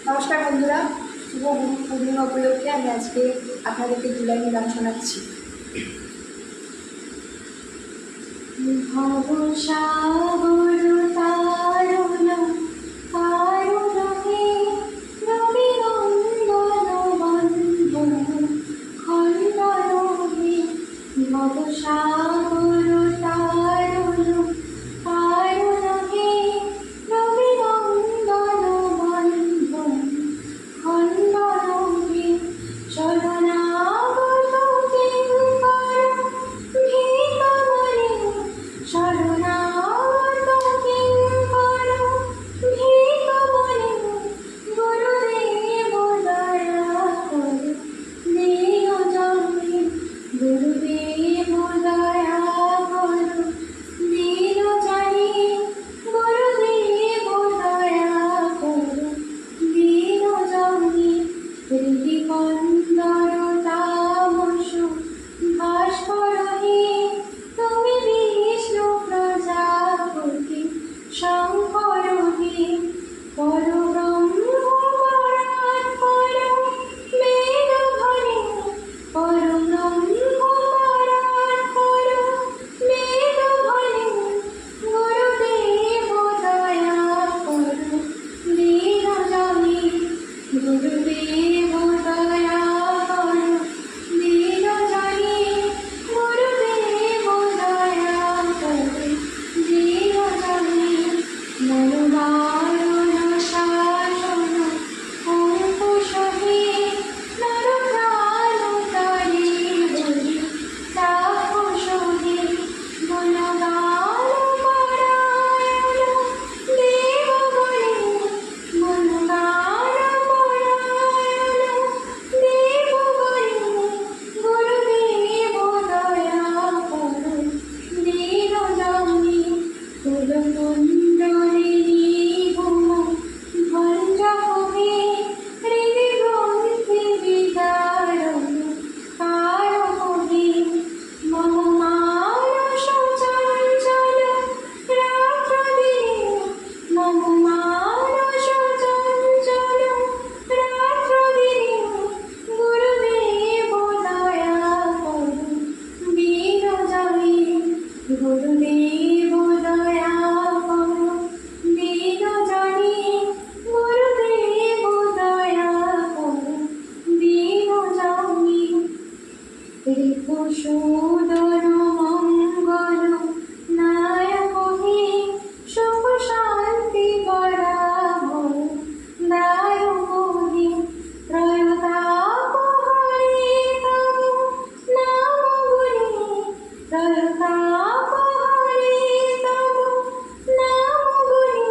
নমস্কার বন্ধুরা, শুভ গুরু পূর্ণিমা উপলক্ষে আমি আজকে আপনাদেরকে জুলাইনি গান শোনাচ্ছি। ভবসাগর তারুণ তারুণ হে রবিনন্দন বন্ধু খণ্ডন হে। ভবসাগর তারুণ তারুণ হে রবিনন্দন বন্ধু খণ্ডন হে। শরণাগত কিঙ্কর ভিকমণি শরণাগত কিঙ্কর ভিকমণি গুরুদেব দয়া করো দীনজনে। গুরুদেব দয়া করো দীনজনে। গুরুদেব দয়া করো দীনজনে। হৃদি কন্দর তামস ভাস্কর হে তুমি বিষ্ণু প্রজাপতি শঙ্কর হে। পরব্রহ্ম পরাৎপর বেদধ্বনি পরব্রহ্ম পরাৎপর বেদধ্বনি। গুরুদেব দয়া করো দীনজনে। গুরুদেব দয়া করো দীনজনে। গুরুদেব দয়া করো দীনজনে। মনোবারণ শাসন অঙ্কুশ হে নরপ্রাণ তারি বলি তাপস হে। গুণগান পরায়ণ দেবগণে গুণগান পরায়ণ দেবগণে। গুরুদেব দয়া করো দীনজনে। কুলকুণ্ডলিনী ভূম ভঞ্জক হে হৃদি গ্রন্থি বিদারণ কারক হে। মম মানস চঞ্চল রাত্রদিনে মম মানস চঞ্চল রাত্রদিনে। গুরুদেব দয়া করো দীনজনে। গুরুদেব দয়া করো দীনজনে। গুরুদেব দয়া করো দীনজনে। রিপুসূদন মঙ্গল নায়ক হে সুখ শান্তি বরাহ দায়ক হে। ত্রয়তাপ হরে তব নাম গুণে ত্রয়তাপ হরে তব নাম গুণে।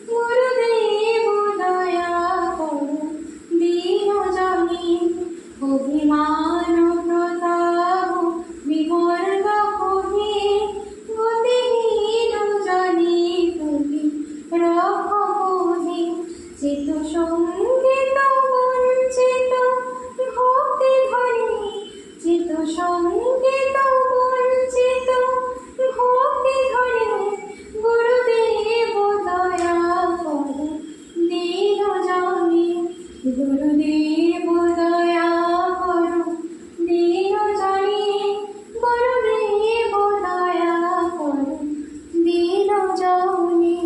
গুরুদেব দয়া করো দীনজনে। অভিমান প্রতাপ বিমর্দক হে গতিহীন জনে তুমি রক্ষক হে। চিত সঙ্গীত বঞ্চিত ভক্তি ধ্বনি চিত সঙ্গীত বঞ্চিত ভক্তি ধ্বনি। গুরুদেব দয়া করো দীনজনে। গুরুদেব দয়া করো দীনজনে। গুরুদেব দয়া করো দীনজনে।